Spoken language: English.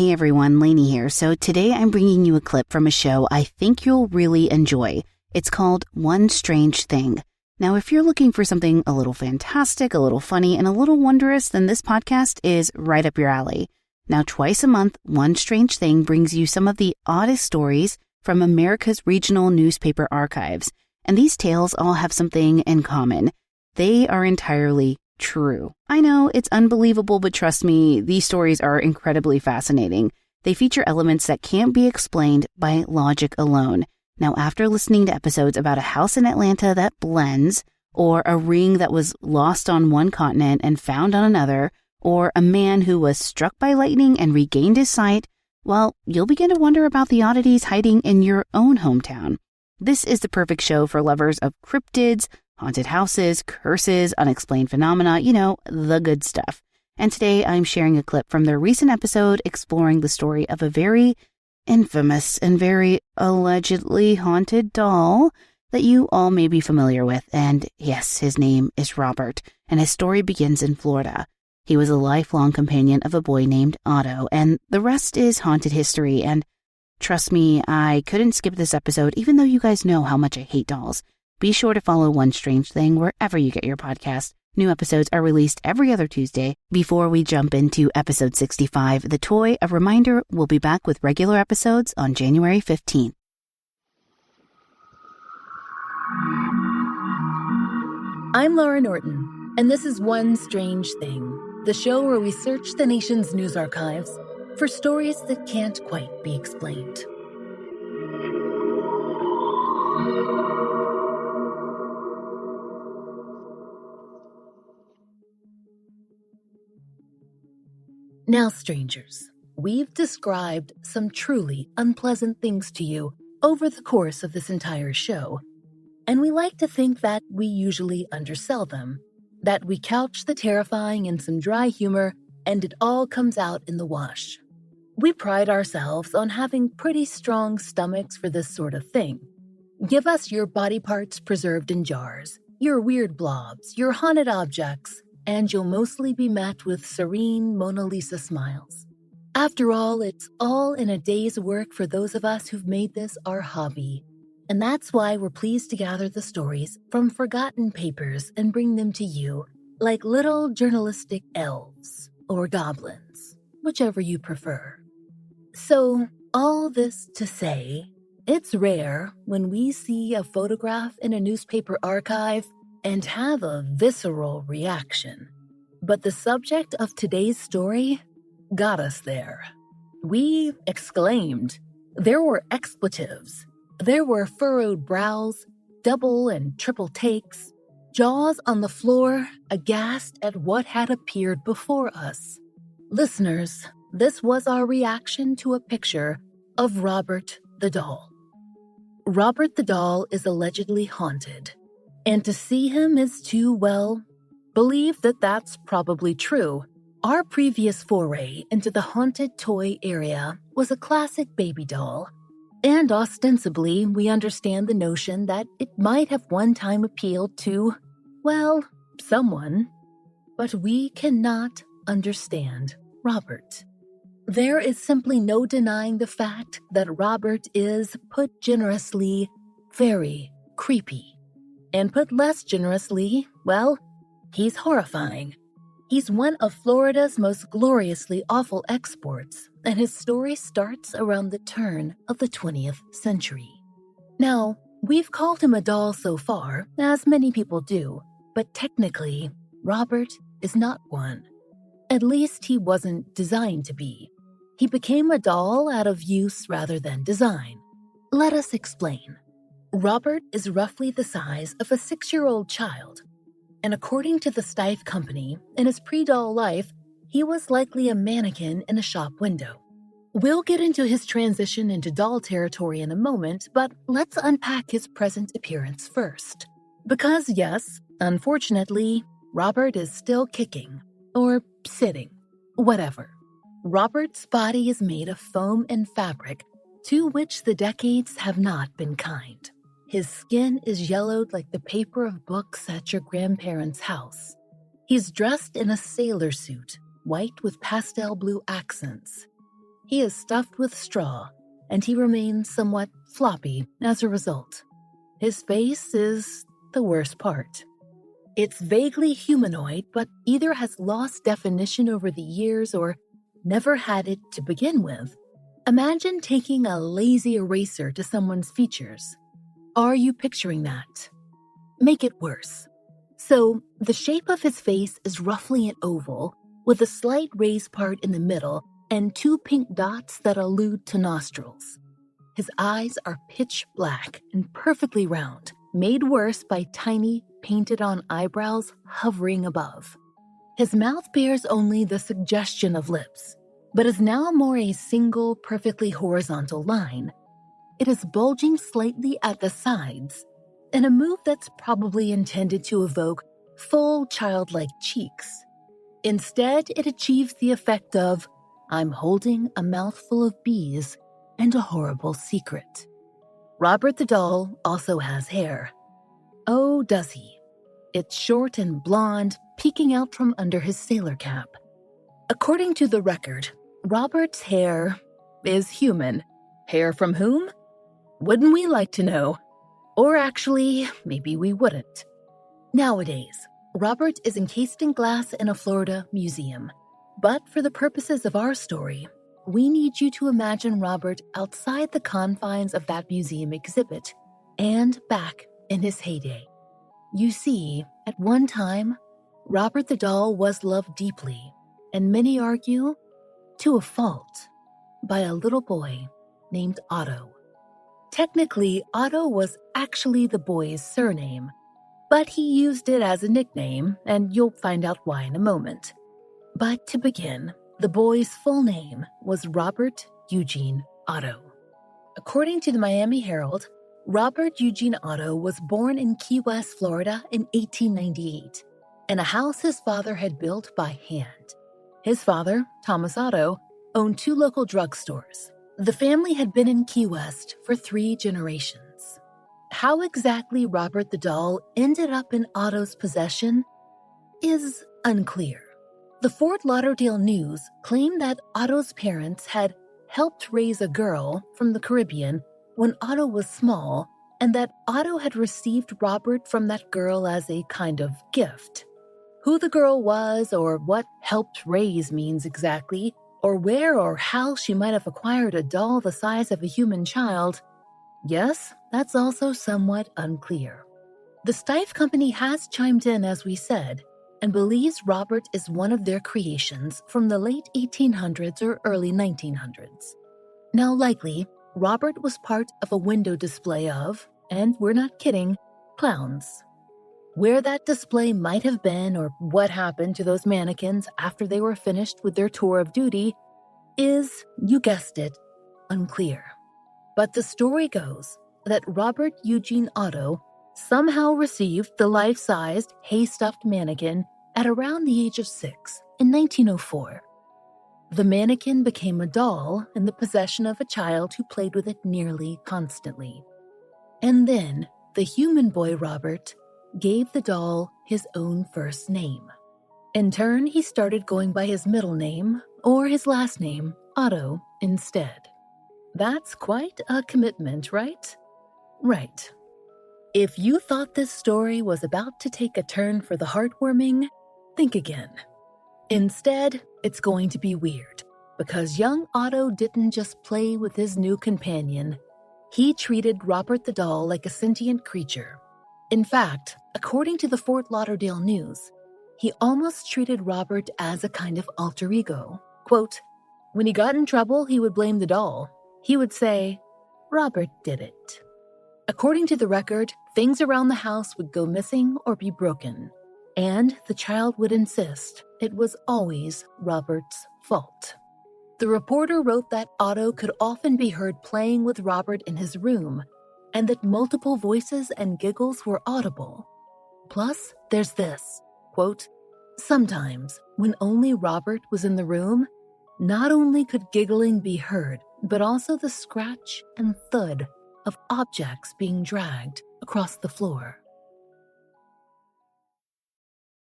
Hey everyone, Lainey here. So today I'm bringing you a clip from a show I think you'll really enjoy. It's called One Strange Thing. Now, if you're looking for something a little fantastic, a little funny, and a little wondrous, then this podcast is right up your alley. Now, twice a month, One Strange Thing brings you some of the oddest stories from America's regional newspaper archives. And these tales all have something in common. They are entirely true. I know it's unbelievable, but trust me, these stories are incredibly fascinating. They feature elements that can't be explained by logic alone. Now, after listening to episodes about a house in Atlanta that blends, or a ring that was lost on one continent and found on another, or a man who was struck by lightning and regained his sight, well, you'll begin to wonder about the oddities hiding in your own hometown. This is the perfect show for lovers of cryptids, haunted houses, curses, unexplained phenomena, the good stuff. And today I'm sharing a clip from their recent episode exploring the story of a very infamous and very allegedly haunted doll that you all may be familiar with. And yes, his name is Robert, and his story begins in Florida. He was a lifelong companion of a boy named Otto, and the rest is haunted history. And trust me, I couldn't skip this episode, even though you guys know how much I hate dolls. Be sure to follow One Strange Thing wherever you get your podcast. New episodes are released every other Tuesday. Before we jump into episode 65, The Toy, a reminder, we'll be back with regular episodes on January 15th. I'm Laurah Norton, and this is One Strange Thing, the show where we search the nation's news archives for stories that can't quite be explained. Now, strangers, we've described some truly unpleasant things to you over the course of this entire show, and we like to think that we usually undersell them, that we couch the terrifying in some dry humor, and it all comes out in the wash. We pride ourselves on having pretty strong stomachs for this sort of thing. Give us your body parts preserved in jars, your weird blobs, your haunted objects, and you'll mostly be met with serene Mona Lisa smiles. After all, it's all in a day's work for those of us who've made this our hobby. And that's why we're pleased to gather the stories from forgotten papers and bring them to you, like little journalistic elves or goblins, whichever you prefer. So, all this to say, it's rare when we see a photograph in a newspaper archive and have a visceral reaction. But the subject of today's story got us there. We exclaimed. There were expletives. There were furrowed brows, double and triple takes, jaws on the floor, aghast at what had appeared before us. Listeners, this was our reaction to a picture of Robert the doll. Robert the doll is allegedly haunted. And to see him is to, well, believe that that's probably true. Our previous foray into the haunted toy area was a classic baby doll. And ostensibly, we understand the notion that it might have one time appealed to, well, someone. But we cannot understand Robert. There is simply no denying the fact that Robert is, put generously, very creepy. And put less generously, well, he's horrifying. He's one of Florida's most gloriously awful exports, and his story starts around the turn of the 20th century. Now, we've called him a doll so far, as many people do, but technically, Robert is not one. At least he wasn't designed to be. He became a doll out of use rather than design. Let us explain. Robert is roughly the size of a 6-year-old child, and according to the Steiff Company, in his pre-doll life, he was likely a mannequin in a shop window. We'll get into his transition into doll territory in a moment, but let's unpack his present appearance first. Because yes, unfortunately, Robert is still kicking, or sitting, whatever. Robert's body is made of foam and fabric, to which the decades have not been kind. His skin is yellowed like the paper of books at your grandparents' house. He's dressed in a sailor suit, white with pastel blue accents. He is stuffed with straw, and he remains somewhat floppy as a result. His face is the worst part. It's vaguely humanoid, but either has lost definition over the years or never had it to begin with. Imagine taking a lazy eraser to someone's features. Are you picturing that? Make it worse. So, the shape of his face is roughly an oval, with a slight raised part in the middle and 2 pink dots that allude to nostrils. His eyes are pitch black and perfectly round, made worse by tiny, painted-on eyebrows hovering above. His mouth bears only the suggestion of lips, but is now more a single, perfectly horizontal line. It is bulging slightly at the sides, in a move that's probably intended to evoke full childlike cheeks. Instead, it achieves the effect of, I'm holding a mouthful of bees and a horrible secret. Robert the doll also has hair. Oh, does he? It's short and blonde, peeking out from under his sailor cap. According to the record, Robert's hair is human. Hair from whom? Wouldn't we like to know? Or actually, maybe we wouldn't. Nowadays, Robert is encased in glass in a Florida museum. But for the purposes of our story, we need you to imagine Robert outside the confines of that museum exhibit and back in his heyday. You see, at one time, Robert the doll was loved deeply, and many argue, to a fault, by a little boy named Otto. Technically, Otto was actually the boy's surname, but he used it as a nickname, and you'll find out why in a moment. But to begin, the boy's full name was Robert Eugene Otto. According to the Miami Herald, Robert Eugene Otto was born in Key West, Florida in 1898, in a house his father had built by hand. His father, Thomas Otto, owned 2 local drugstores. The family had been in Key West for 3 generations. How exactly Robert the doll ended up in Otto's possession is unclear. The Fort Lauderdale News claimed that Otto's parents had helped raise a girl from the Caribbean when Otto was small, and that Otto had received Robert from that girl as a kind of gift. Who the girl was, or what helped raise means exactly, or where or how she might have acquired a doll the size of a human child, yes, that's also somewhat unclear. The Steiff Company has chimed in, as we said, and believes Robert is one of their creations from the late 1800s or early 1900s. Now, likely, Robert was part of a window display of, and we're not kidding, clowns. Where that display might have been or what happened to those mannequins after they were finished with their tour of duty is, you guessed it, unclear. But the story goes that Robert Eugene Otto somehow received the life-sized, hay-stuffed mannequin at around the age of 6 in 1904. The mannequin became a doll in the possession of a child who played with it nearly constantly. And then, the human boy Robert gave the doll his own first name. In turn, he started going by his middle name, or his last name, Otto, instead. That's quite a commitment, right? Right. If you thought this story was about to take a turn for the heartwarming, think again. Instead, it's going to be weird, because young Otto didn't just play with his new companion. He treated Robert the doll like a sentient creature. In fact, according to the Fort Lauderdale News, he almost treated Robert as a kind of alter ego. Quote, when he got in trouble, he would blame the doll. He would say, Robert did it. According to the record, things around the house would go missing or be broken, and the child would insist it was always Robert's fault. The reporter wrote that Otto could often be heard playing with Robert in his room, and that multiple voices and giggles were audible. Plus, there's this, quote, sometimes, when only Robert was in the room, not only could giggling be heard, but also the scratch and thud of objects being dragged across the floor.